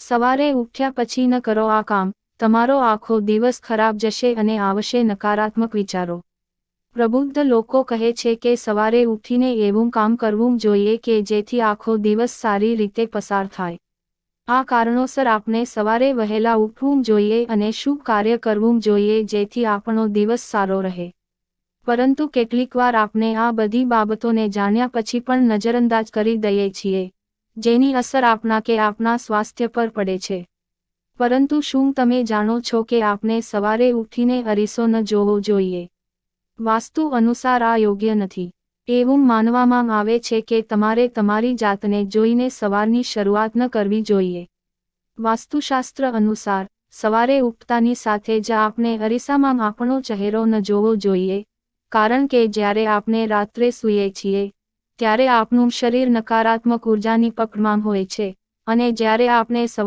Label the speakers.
Speaker 1: સવારે ઉઠ્યા પછી ન કરો આ કામ, તમારો આખો દિવસ ખરાબ જશે અને આવશે નકારાત્મક વિચારો. પ્રબુદ્ધ લોકો કહે છે કે સવારે ઉઠીને એવું કામ કરવું જોઈએ કે જેથી આખો દિવસ સારી રીતે પસાર થાય. આ કારણોસર આપણે સવારે વહેલા ઉઠવું જોઈએ અને શુભ કાર્ય કરવું જોઈએ જેથી આપણો દિવસ સારો રહે. પરંતુ કેટલીકવાર આપણે આ બધી બાબતોને જાણ્યા પછી પણ નજરઅંદાજ કરી દઈએ છીએ, જેની અસર આપણા કે આપણા સ્વાસ્થ્ય પર પડે છે. પરંતુ શું તમે જાણો છો કે આપણે સવારે ઉઠીને અરીસો ન જોવો જોઈએ? વાસ્તુ અનુસાર આ યોગ્ય નથી. એવું માનવામાં આવે છે કે તમારે તમારી જાતને જોઈને સવારની શરૂઆત ન કરવી જોઈએ. વાસ્તુશાસ્ત્ર અનુસાર, સવારે ઉઠતાની સાથે જ આપણે અરીસામાં આપણો ચહેરો ન જોવો જોઈએ, કારણ કે જ્યારે આપણે રાત્રે સૂઈએ છીએ, ત્યારે આપણું શરીર નકારાત્મક ઉર્જાની પકડમાં હોય છે, અને જ્યારે આપણે સવારે